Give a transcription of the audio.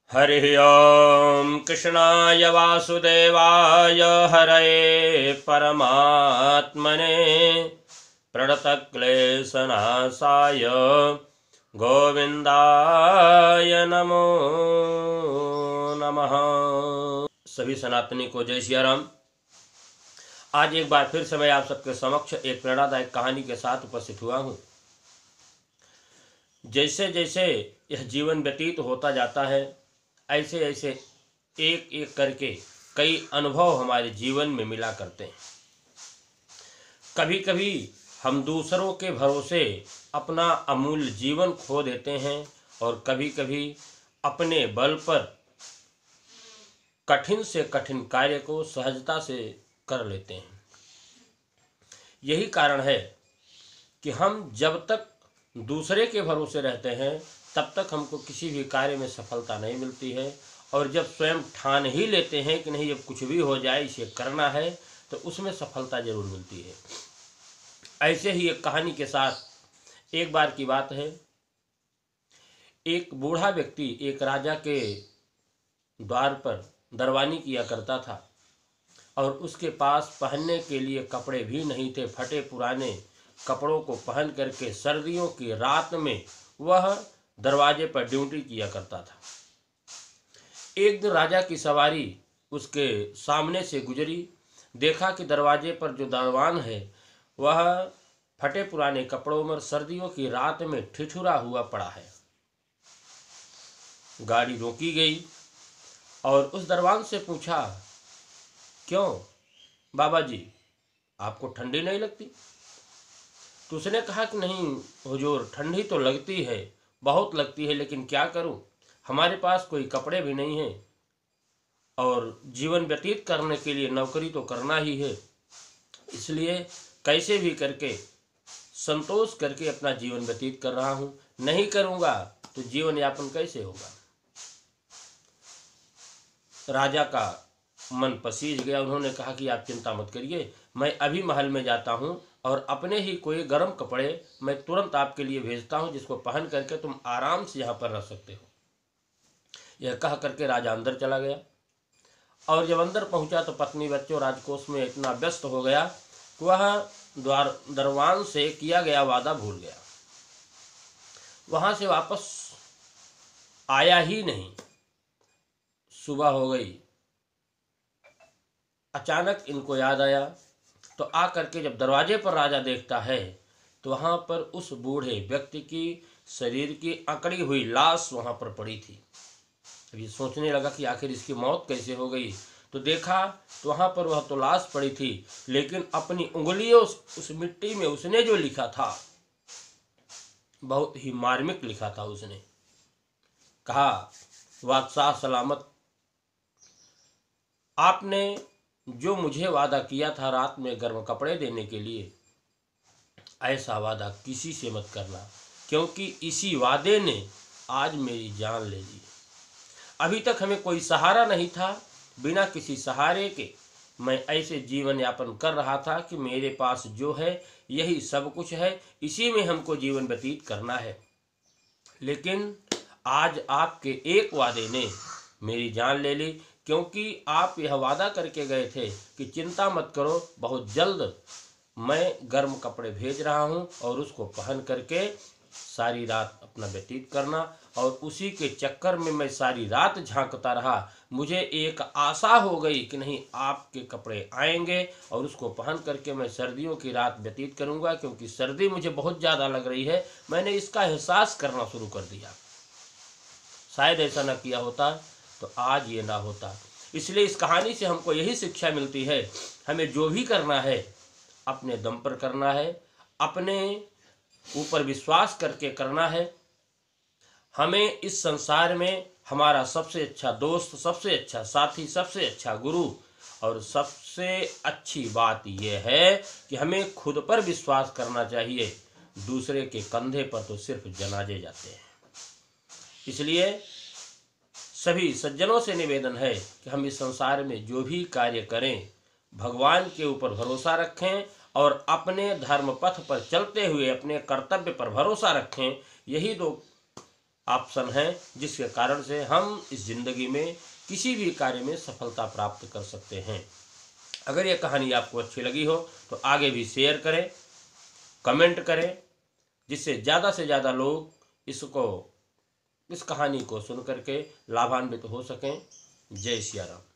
हरि ओम कृष्णाय वासुदेवाय हरये परमात्मने प्रणतक्लेशनाशाय गोविंदाय नमो नमः। सभी सनातनी को जय सिया राम। आज एक बार फिर से मैं आप सबके समक्ष एक प्रेरणादायक कहानी के साथ उपस्थित हुआ हूँ। जैसे जैसे यह जीवन व्यतीत होता जाता है, ऐसे ऐसे एक एक करके कई अनुभव हमारे जीवन में मिला करते हैं। कभी कभी हम दूसरों के भरोसे अपना अमूल्य जीवन खो देते हैं और कभी कभी अपने बल पर कठिन से कठिन कार्य को सहजता से कर लेते हैं। यही कारण है कि हम जब तक दूसरे के भरोसे रहते हैं तब तक हमको किसी भी कार्य में सफलता नहीं मिलती है, और जब स्वयं ठान ही लेते हैं कि नहीं जब कुछ भी हो जाए इसे करना है तो उसमें सफलता जरूर मिलती है। ऐसे ही एक कहानी के साथ एक बार की बात है। एक बूढ़ा व्यक्ति एक राजा के द्वार पर दरवानी किया करता था और उसके पास पहनने के लिए कपड़े भी नहीं थे। फटे पुराने कपड़ों को पहन करके सर्दियों की रात में वह दरवाजे पर ड्यूटी किया करता था। एक दिन राजा की सवारी उसके सामने से गुजरी। देखा कि दरवाजे पर जो दरवान है वह फटे पुराने कपड़ों में सर्दियों की रात में ठिठुरा हुआ पड़ा है। गाड़ी रोकी गई और उस दरवान से पूछा, क्यों बाबा जी, आपको ठंडी नहीं लगती? तो उसने कहा कि नहीं हुजूर, ठंडी तो लगती है, बहुत लगती है, लेकिन क्या करूं, हमारे पास कोई कपड़े भी नहीं हैं और जीवन व्यतीत करने के लिए नौकरी तो करना ही है, इसलिए कैसे भी करके संतोष करके अपना जीवन व्यतीत कर रहा हूं। नहीं करूंगा तो जीवन यापन कैसे होगा। राजा का मन पसीज गया। उन्होंने कहा कि आप चिंता मत करिए, मैं अभी महल में जाता हूं और अपने ही कोई गर्म कपड़े मैं तुरंत आपके लिए भेजता हूं, जिसको पहन करके तुम आराम से यहाँ पर रह सकते हो। यह कह करके राजा अंदर चला गया और जब अंदर पहुंचा तो पत्नी बच्चों राजकोष में इतना व्यस्त हो गया कि वह दरवान से किया गया वादा भूल गया। वहां से वापस आया ही नहीं। सुबह हो गई। अचानक इनको याद आया तो आ करके जब दरवाजे पर राजा देखता है तो वहां पर उस बूढ़े व्यक्ति की शरीर की अकड़ी हुई लाश वहां पर पड़ी थी। अब ये सोचने लगा कि आखिर इसकी मौत कैसे हो गई। तो देखा तो वहां पर वह तो लाश पड़ी थी, लेकिन अपनी उंगलियों उस मिट्टी में उसने जो लिखा था बहुत ही मार्मिक लिखा था। उसने कहा, बादशाह सलामत, आपने जो मुझे वादा किया था रात में गर्म कपड़े देने के लिए, ऐसा वादा किसी से मत करना, क्योंकि इसी वादे ने आज मेरी जान ले ली। अभी तक हमें कोई सहारा नहीं था, बिना किसी सहारे के मैं ऐसे जीवन यापन कर रहा था कि मेरे पास जो है यही सब कुछ है, इसी में हमको जीवन व्यतीत करना है। लेकिन आज आपके एक वादे ने मेरी जान ले ली, क्योंकि आप यह वादा करके गए थे कि चिंता मत करो, बहुत जल्द मैं गर्म कपड़े भेज रहा हूं और उसको पहन करके सारी रात अपना व्यतीत करना। और उसी के चक्कर में मैं सारी रात झांकता रहा। मुझे एक आशा हो गई कि नहीं, आपके कपड़े आएंगे और उसको पहन करके मैं सर्दियों की रात व्यतीत करूंगा, क्योंकि सर्दी मुझे बहुत ज़्यादा लग रही है। मैंने इसका एहसास करना शुरू कर दिया। शायद ऐसा न किया होता तो आज ये ना होता। इसलिए इस कहानी से हमको यही शिक्षा मिलती है, हमें जो भी करना है अपने दम पर करना है, अपने ऊपर विश्वास करके करना है। हमें इस संसार में हमारा सबसे अच्छा दोस्त, सबसे अच्छा साथी, सबसे अच्छा गुरु और सबसे अच्छी बात यह है कि हमें खुद पर विश्वास करना चाहिए। दूसरे के कंधे पर तो सिर्फ जनाजे जाते हैं। इसलिए सभी सज्जनों से निवेदन है कि हम इस संसार में जो भी कार्य करें भगवान के ऊपर भरोसा रखें और अपने धर्म पथ पर चलते हुए अपने कर्तव्य पर भरोसा रखें। यही दो ऑप्शन हैं जिसके कारण से हम इस ज़िंदगी में किसी भी कार्य में सफलता प्राप्त कर सकते हैं। अगर यह कहानी आपको अच्छी लगी हो तो आगे भी शेयर करें, कमेंट करें, जिससे ज़्यादा से ज़्यादा लोग इस कहानी को सुन करके लाभान्वित हो सकें। जय सिया राम।